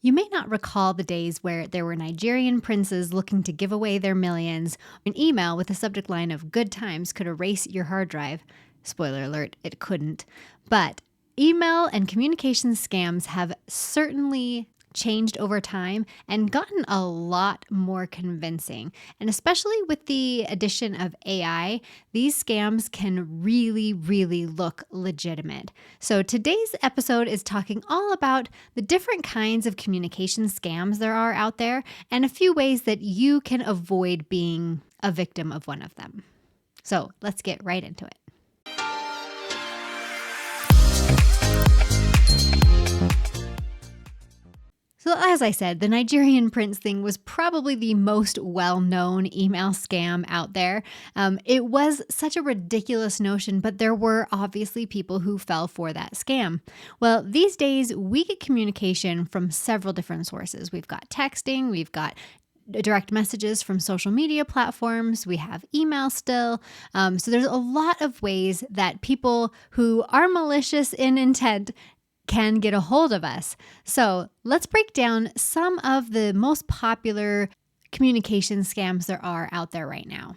You may not recall the days where there were Nigerian princes looking to give away their millions. An email with a subject line of good times could erase your hard drive. Spoiler alert, it couldn't. But email and communication scams have certainly changed over time and gotten a lot more convincing. And especially with the addition of AI, these scams can really look legitimate. So today's episode is talking all about the different kinds of communication scams there are out there and a few ways that you can avoid being a victim of one of them. So let's get right into it. So as I said, the Nigerian prince thing was probably the most well-known email scam out there. It was such a ridiculous notion, but there were obviously people who fell for that scam. Well, these days we get communication from several different sources. We've got texting, we've got direct messages from social media platforms. We have email still. So there's a lot of ways that people who are malicious in intent can get a hold of us. So let's break down some of the most popular communication scams there are out there right now.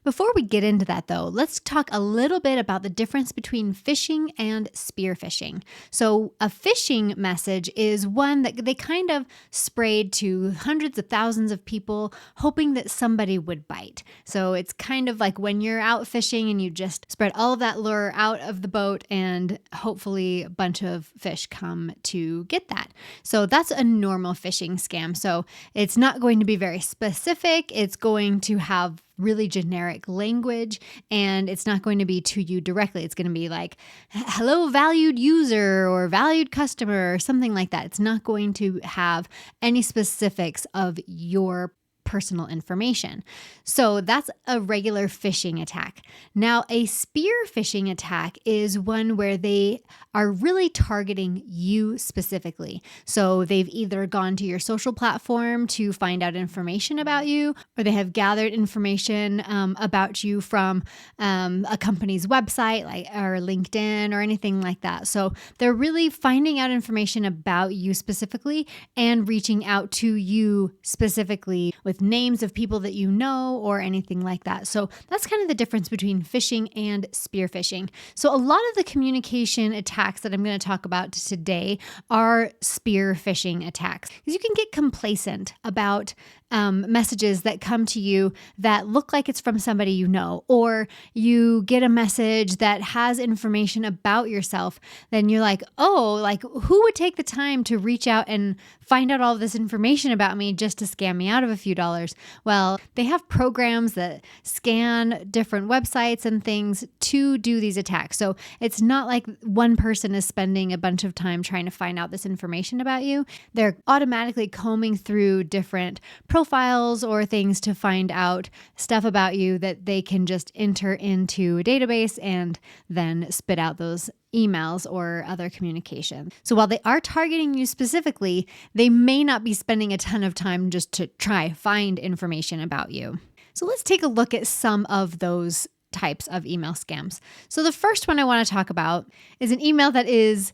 Before we get into that though, let's talk a little bit about the difference between phishing and spear phishing. So a phishing message is one that they kind of sprayed to hundreds of thousands of people hoping that somebody would bite. So it's kind of like when you're out fishing and you just spread all of that lure out of the boat and hopefully a bunch of fish come to get that. So that's a normal phishing scam. So it's not going to be very specific. It's going to have really generic language, and it's not going to be to you directly. It's going to be like, hello, valued user or valued customer or something like that. It's not going to have any specifics of your personal information. So that's a regular phishing attack. Now, a spear phishing attack is one where they are really targeting you specifically. So they've either gone to your social platform to find out information about you, or they have gathered information about you from a company's website, like or LinkedIn or anything like that. So they're really finding out information about you specifically and reaching out to you specifically with names of people that you know or anything like that. So that's kind of the difference between phishing and spear phishing. So a lot of the communication attacks that I'm going to talk about today are spear phishing attacks, because you can get complacent about messages that come to you that look like it's from somebody you know, or you get a message that has information about yourself, then you're like, oh, like who would take the time to reach out and find out all of this information about me just to scam me out of a few dollars? Well, they have programs that scan different websites and things to do these attacks. So it's not like one person is spending a bunch of time trying to find out this information about you. They're automatically combing through different profiles or things to find out stuff about you that they can just enter into a database and then spit out those emails or other communication. So while they are targeting you specifically, they may not be spending a ton of time just to try find information about you. So let's take a look at some of those types of email scams. So the first one I want to talk about is an email that is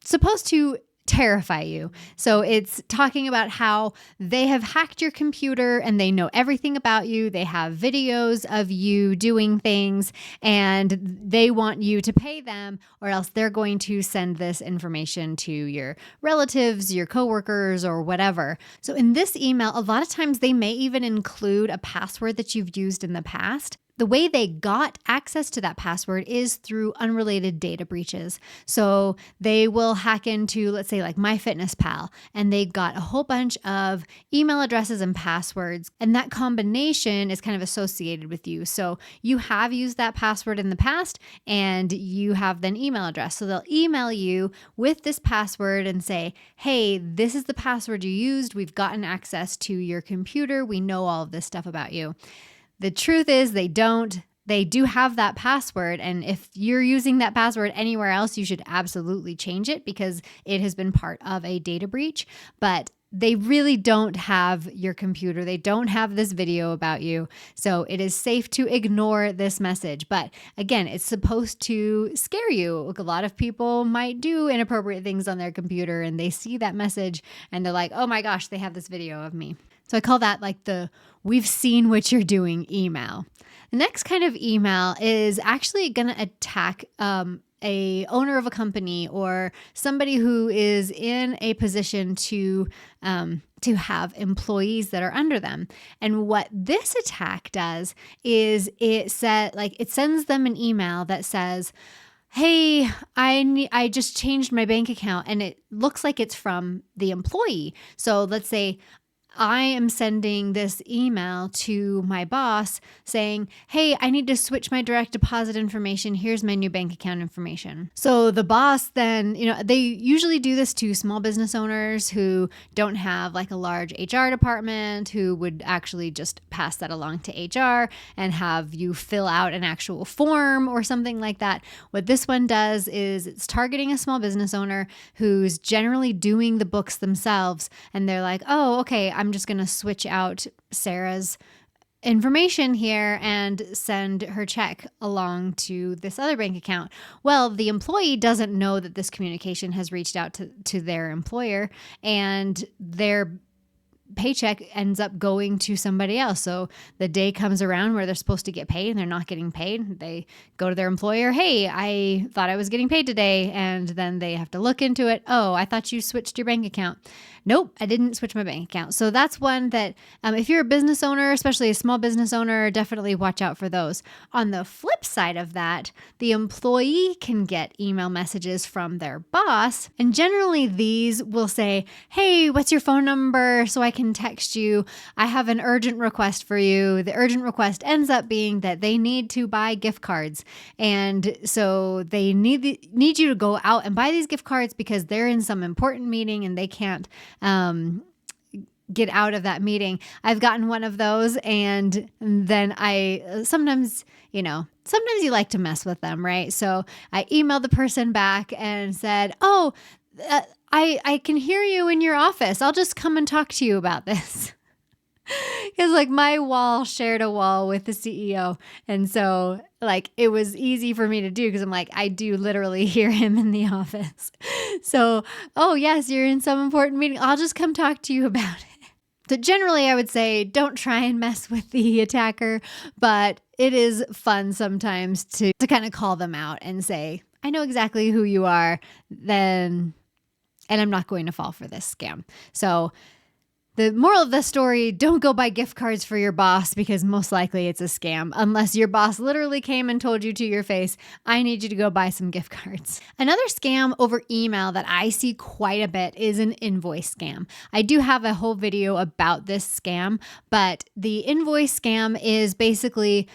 supposed to terrify you. So it's talking about how they have hacked your computer and they know everything about you. They have videos of you doing things and they want you to pay them, or else they're going to send this information to your relatives, your coworkers, or whatever. So in this email, a lot of times they may even include a password that you've used in the past. The way they got access to that password is through unrelated data breaches. So they will hack into, let's say, like MyFitnessPal, and they got a whole bunch of email addresses and passwords, and that combination is kind of associated with you. So you have used that password in the past, and you have then email address. So they'll email you with this password and say, hey, this is the password you used. We've gotten access to your computer. We know all of this stuff about you. The truth is they don't. They do have that password, and if you're using that password anywhere else, you should absolutely change it because it has been part of a data breach. But they really don't have your computer. They don't have this video about you. So it is safe to ignore this message. But again, it's supposed to scare you. A lot of people might do inappropriate things on their computer and they see that message and they're like, oh my gosh, they have this video of me. So I call that like the we've seen what you're doing email. The next kind of email is actually going to attack a owner of a company or somebody who is in a position to have employees that are under them. And what this attack does is it sends them an email that says, hey, I just changed my bank account, and it looks like it's from the employee. So let's say I am sending this email to my boss saying, hey, I need to switch my direct deposit information. Here's my new bank account information. So the boss then, they usually do this to small business owners who don't have like a large HR department, who would actually just pass that along to HR and have you fill out an actual form or something like that. What this one does is it's targeting a small business owner who's generally doing the books themselves. And they're like, oh, okay, I'm just going to switch out Sarah's information here and send her check along to this other bank account. Well, the employee doesn't know that this communication has reached out to their employer, and their paycheck ends up going to somebody else. So the day comes around where they're supposed to get paid and they're not getting paid. They go to their employer, hey, I thought I was getting paid today. And then they have to look into it. Oh, I thought you switched your bank account. Nope, I didn't switch my bank account. So that's one that if you're a business owner, especially a small business owner, definitely watch out for those. On the flip side of that, the employee can get email messages from their boss. And generally these will say, hey, what's your phone number so I can text you? I have an urgent request for you. The urgent request ends up being that they need to buy gift cards. And so they need you to go out and buy these gift cards because they're in some important meeting and they can't get out of that meeting. I've gotten one of those, and then sometimes you like to mess with them, right? So I emailed the person back and said, oh, I can hear you in your office. I'll just come and talk to you about this. Because like my wall shared a wall with the CEO. And so like it was easy for me to do because I'm like, I do literally hear him in the office. So, oh yes, you're in some important meeting. I'll just come talk to you about it. So generally I would say don't try and mess with the attacker, but it is fun sometimes to kind of call them out and say, I know exactly who you are, and I'm not going to fall for this scam. So the moral of the story, don't go buy gift cards for your boss because most likely it's a scam unless your boss literally came and told you to your face, I need you to go buy some gift cards. Another scam over email that I see quite a bit is an invoice scam. I do have a whole video about this scam, but the invoice scam is basically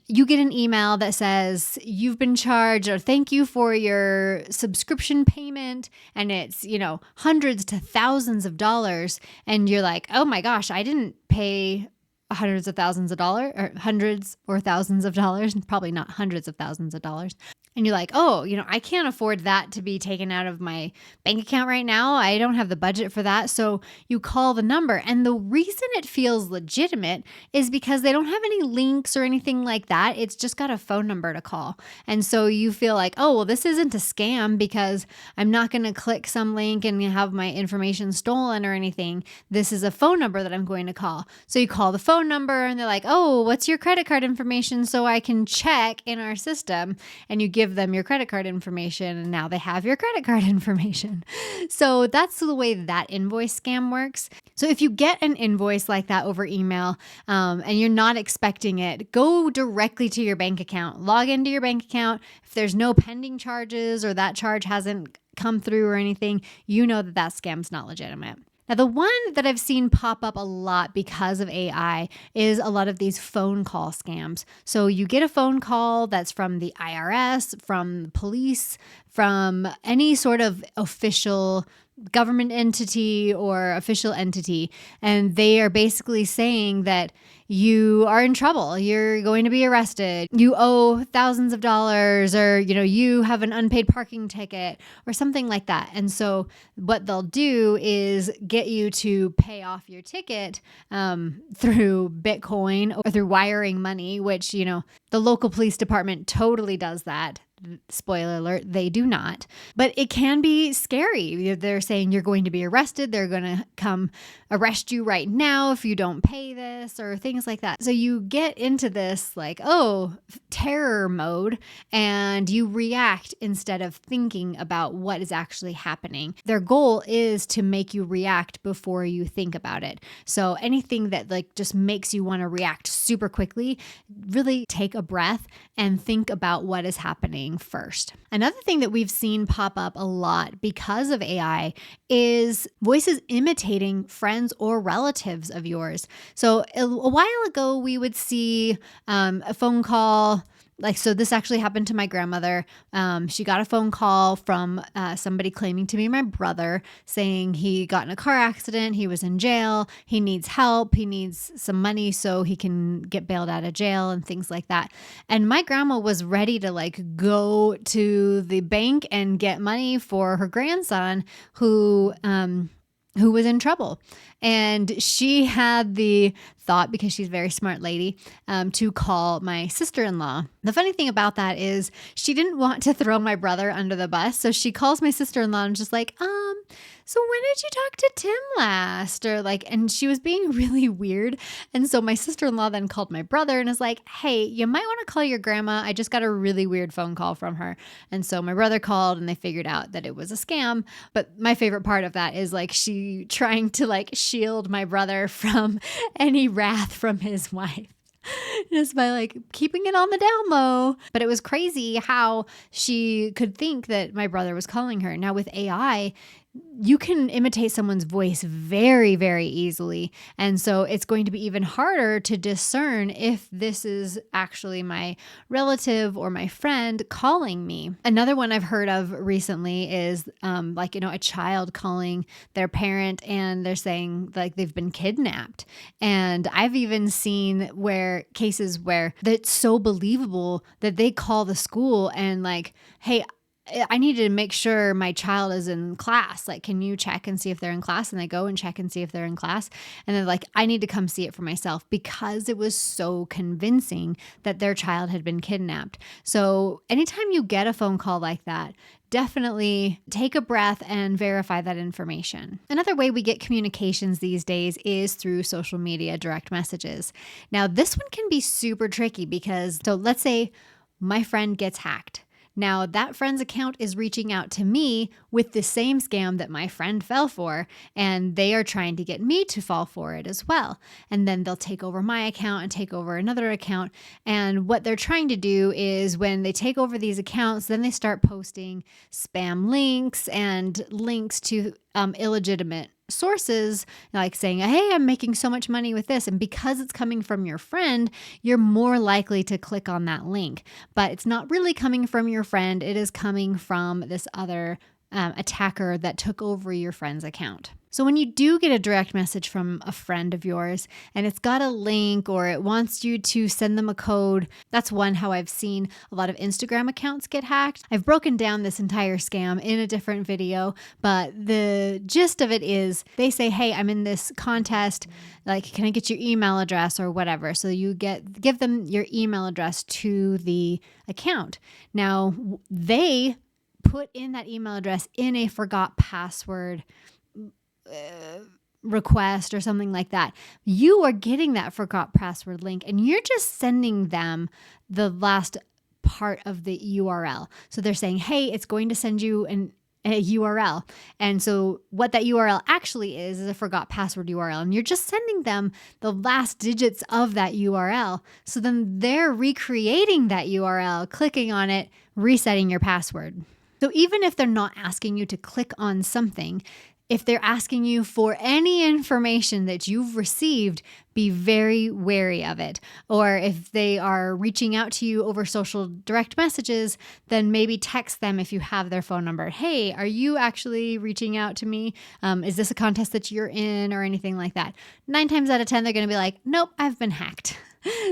you get an email that says you've been charged or thank you for your subscription payment. And it's, hundreds to thousands of dollars. And you're like, oh my gosh, I didn't pay hundreds of thousands of dollars or hundreds or thousands of dollars, probably not hundreds of thousands of dollars. And you're like, oh, I can't afford that to be taken out of my bank account right now. I don't have the budget for that. So you call the number. And the reason it feels legitimate is because they don't have any links or anything like that. It's just got a phone number to call. And so you feel like, oh, well, this isn't a scam because I'm not going to click some link and have my information stolen or anything. This is a phone number that I'm going to call. So you call the phone number and they're like, oh, what's your credit card information so I can check in our system? And you give them your credit card information and now they have your credit card information. So that's the way that invoice scam works. So if you get an invoice like that over email and you're not expecting it, go directly to your bank account, log into your bank account. If there's no pending charges or that charge hasn't come through or anything, you know that scam's not legitimate. Now, the one that I've seen pop up a lot because of AI is a lot of these phone call scams. So you get a phone call that's from the IRS, from police, from any sort of official government entity or official entity, and they are basically saying that you are in trouble. You're going to be arrested. You owe thousands of dollars, or, you have an unpaid parking ticket or something like that. And so what they'll do is get you to pay off your ticket through Bitcoin or through wiring money, which, the local police department totally does that. Spoiler alert, they do not. But it can be scary. They're saying you're going to be arrested. They're going to come arrest you right now if you don't pay this, or things like that. So you get into this terror mode, and you react instead of thinking about what is actually happening. Their goal is to make you react before you think about it. So anything that just makes you want to react super quickly, really take a breath and think about what is happening first. Another thing that we've seen pop up a lot because of AI is voices imitating friends or relatives of yours. So a while ago, we would see a phone call. So this actually happened to my grandmother. She got a phone call from somebody claiming to be my brother, saying he got in a car accident. He was in jail. He needs help. He needs some money so he can get bailed out of jail and things like that. And my grandma was ready to go to the bank and get money for her grandson who was in trouble. And she had the thought, because she's a very smart lady, to call my sister-in-law. The funny thing about that is she didn't want to throw my brother under the bus. So she calls my sister-in-law and just so when did you talk to Tim last? And she was being really weird. And so my sister-in-law then called my brother and is like, hey, you might want to call your grandma. I just got a really weird phone call from her. And so my brother called, and they figured out that it was a scam. But my favorite part of that is she trying to shield my brother from any wrath from his wife. Just by keeping it on the down low. But it was crazy how she could think that my brother was calling her. Now with AI, you can imitate someone's voice very, very easily. And so it's going to be even harder to discern if this is actually my relative or my friend calling me. Another one I've heard of recently is a child calling their parent, and they're saying they've been kidnapped. And I've even seen cases where that's so believable that they call the school and hey, I need to make sure my child is in class. Can you check and see if they're in class? And they go and check and see if they're in class. And they're I need to come see it for myself, because it was so convincing that their child had been kidnapped. So anytime you get a phone call like that, definitely take a breath and verify that information. Another way we get communications these days is through social media direct messages. Now, this one can be super tricky because, let's say my friend gets hacked. Now, that friend's account is reaching out to me with the same scam that my friend fell for, and they are trying to get me to fall for it as well. And then they'll take over my account and take over another account. And what they're trying to do is, when they take over these accounts, then they start posting spam links and links to illegitimate sources, saying, hey, I'm making so much money with this. And because it's coming from your friend, you're more likely to click on that link. But it's not really coming from your friend. It is coming from this other attacker that took over your friend's account. So when you do get a direct message from a friend of yours and it's got a link, or it wants you to send them a code, that's how I've seen a lot of Instagram accounts get hacked. I've broken down this entire scam in a different video, but the gist of it is they say, hey, I'm in this contest. Can I get your email address or whatever? So you give them your email address to the account. Now, they put in that email address in a forgot password request or something like that. You are getting that forgot password link, and you're just sending them the last part of the URL. So they're saying, hey, it's going to send you a URL. And so what that URL actually is a forgot password URL. And you're just sending them the last digits of that URL. So then they're recreating that URL, clicking on it, resetting your password. So even if they're not asking you to click on something, If they're asking you for any information that you've received, be very wary of it. Or if they are reaching out to you over social direct messages, then maybe text them if you have their phone number. Hey, are you actually reaching out to me? Is this a contest that you're in or anything like that? 9 times out of 10, they're going to be like, nope, I've been hacked.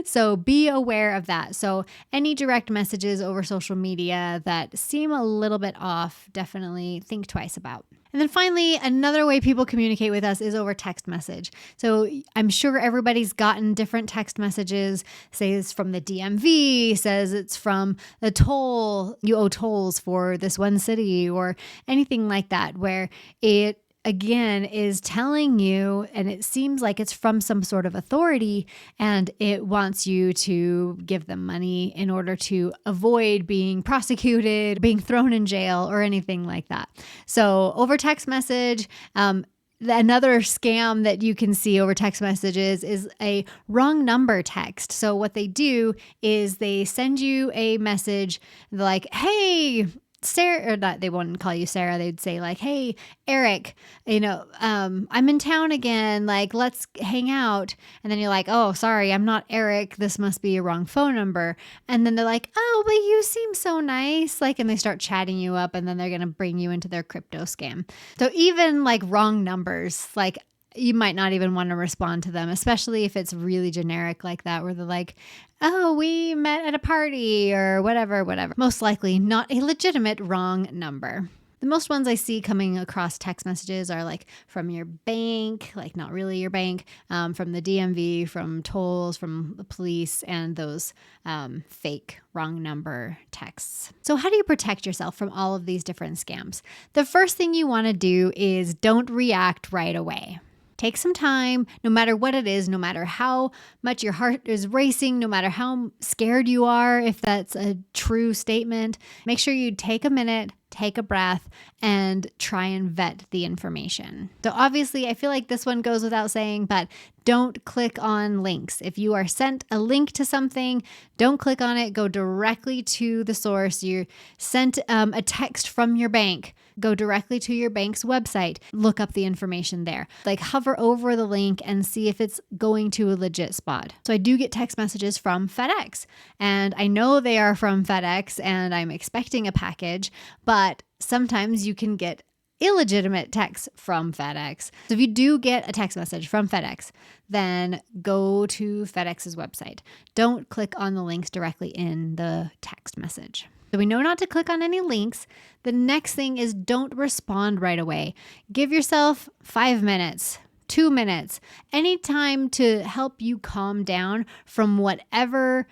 So be aware of that. So any direct messages over social media that seem a little bit off, definitely think twice about. And then finally, another way people communicate with us is over text message. So I'm sure everybody's gotten different text messages, say it's from the DMV, says it's from the toll, you owe tolls for this one city or anything like that, where it again is telling you, and it seems like it's from some sort of authority, and it wants you to give them money in order to avoid being prosecuted, being thrown in jail, or anything like that. So over text message, another scam that you can see over text messages is a wrong number text. So what they do is they send you a message like, hey, Sarah, or not, they wouldn't call you Sarah. They'd say like, hey, Eric, I'm in town again. Like, let's hang out. And then you're like, oh, sorry, I'm not Eric. This must be a wrong phone number. And then they're like, oh, but you seem so nice. Like, and they start chatting you up, and then they're going to bring you into their crypto scam. So even like wrong numbers, like you might not even want to respond to them, especially if it's really generic like that, where they're like, oh, we met at a party or whatever. Most likely not a legitimate wrong number. The most ones I see coming across text messages are like from your bank, like not really your bank, from the DMV, from tolls, from the police, and those fake wrong number texts. So how do you protect yourself from all of these different scams? The first thing you want to do is don't react right away. Take some time, no matter what it is, no matter how much your heart is racing, no matter how scared you are, if that's a true statement. Make sure you take a minute, take a breath, and try and vet the information. So obviously, I feel like this one goes without saying, but don't click on links. If you are sent a link to something, don't click on it. Go directly to the source. You're sent a text from your bank. Go directly to your bank's website. Look up the information there. Like hover over the link and see if it's going to a legit spot. So I do get text messages from FedEx, and I know they are from FedEx, and I'm expecting a package, but sometimes you can get illegitimate texts from FedEx. So if you do get a text message from FedEx, then go to FedEx's website. Don't click on the links directly in the text message. So we know not to click on any links. The next thing is don't respond right away. Give yourself 5 minutes, 2 minutes, any time to help you calm down from whatever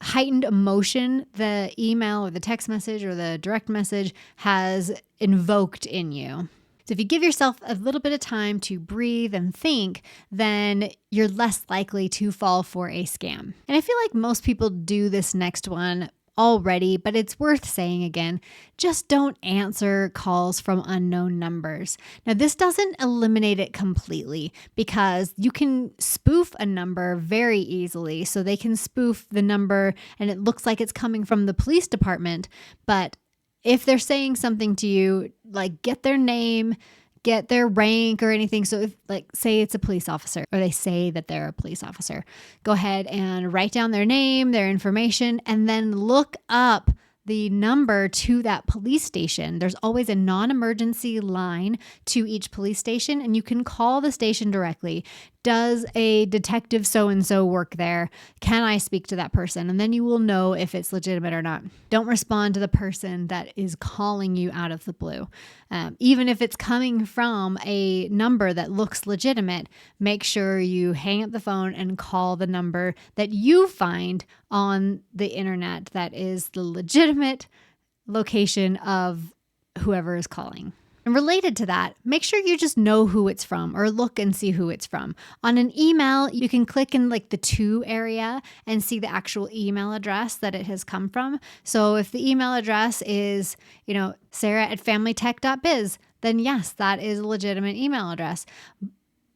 heightened emotion the email or the text message or the direct message has invoked in you. So if you give yourself a little bit of time to breathe and think, then you're less likely to fall for a scam. And I feel like most people do this next one already, but it's worth saying again, just don't answer calls from unknown numbers. Now, this doesn't eliminate it completely because you can spoof a number very easily. So they can spoof the number and it looks like it's coming from the police department. But if they're saying something to you, like get their name, get their rank or anything. So if like say it's a police officer or they say that they're a police officer, go ahead and write down their name, their information, and then look up the number to that police station. There's always a non-emergency line to each police station, and you can call the station directly. Does a detective so-and-so work there? Can I speak to that person? And then you will know if it's legitimate or not. Don't respond to the person that is calling you out of the blue. Even if it's coming from a number that looks legitimate, make sure you hang up the phone and call the number that you find on the internet that is the legitimate location of whoever is calling. And related to that, make sure you just know who it's from or look and see who it's from. On an email, you can click in like the to area and see the actual email address that it has come from. So if the email address is, Sarah@familytech.biz, then yes, that is a legitimate email address.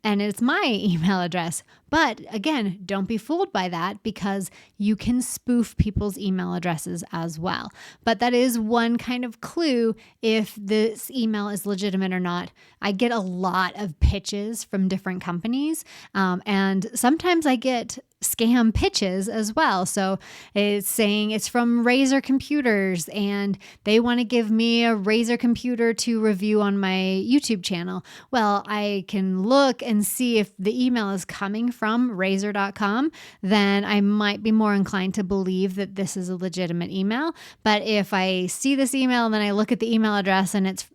And it's my email address. But again, don't be fooled by that because you can spoof people's email addresses as well. But that is one kind of clue if this email is legitimate or not. I get a lot of pitches from different companies, and sometimes I get scam pitches as well. So it's saying it's from Razer Computers and they want to give me a Razer computer to review on my YouTube channel. Well, I can look and see if the email is coming from Razer.com, then I might be more inclined to believe that this is a legitimate email. But if I see this email and then I look at the email address and it's,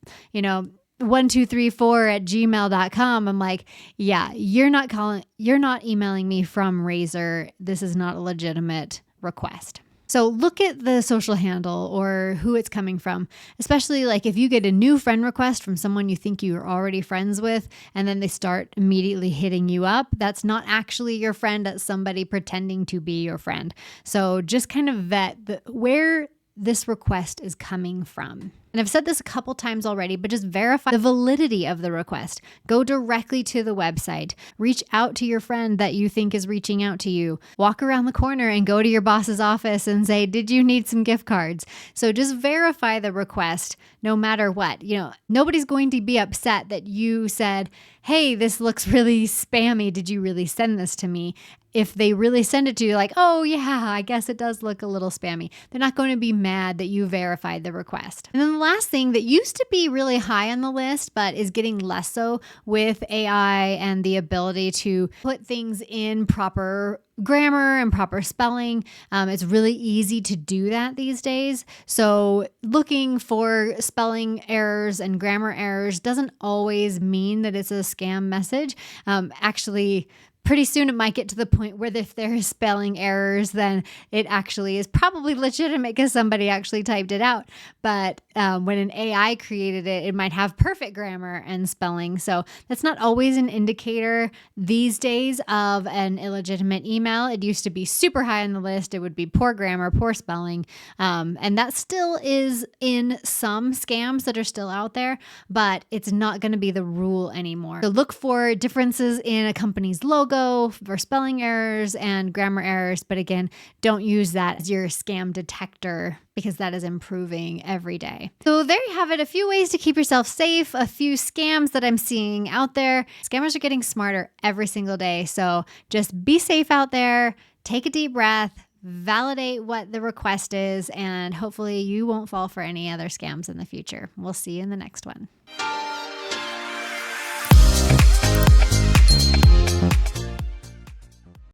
1234@gmail.com. I'm like, yeah, you're not emailing me from Razer. This is not a legitimate request. So look at the social handle or who it's coming from, especially like if you get a new friend request from someone you think you're already friends with, and then they start immediately hitting you up. That's not actually your friend. That's somebody pretending to be your friend. So just kind of vet where this request is coming from. And I've said this a couple times already, but just verify the validity of the request. Go directly to the website. Reach out to your friend that you think is reaching out to you. Walk around the corner and go to your boss's office and say, did you need some gift cards? So just verify the request no matter what. Nobody's going to be upset that you said, hey, this looks really spammy. Did you really send this to me? If they really send it to you like, oh yeah, I guess it does look a little spammy, they're not going to be mad that you verified the request. And then the last thing that used to be really high on the list, but is getting less so with AI and the ability to put things in proper grammar and proper spelling. It's really easy to do that these days. So looking for spelling errors and grammar errors doesn't always mean that it's a scam message. Actually, pretty soon it might get to the point where if there is spelling errors, then it actually is probably legitimate because somebody actually typed it out. But when an AI created it, it might have perfect grammar and spelling. So that's not always an indicator these days of an illegitimate email. It used to be super high on the list. It would be poor grammar, poor spelling. And that still is in some scams that are still out there, but it's not going to be the rule anymore. So look for differences in a company's logo for spelling errors and grammar errors. But again, don't use that as your scam detector because that is improving every day. So there you have it. A few ways to keep yourself safe, a few scams that I'm seeing out there. Scammers are getting smarter every single day. So just be safe out there. Take a deep breath. Validate what the request is, and hopefully you won't fall for any other scams in the future. We'll see you in the next one.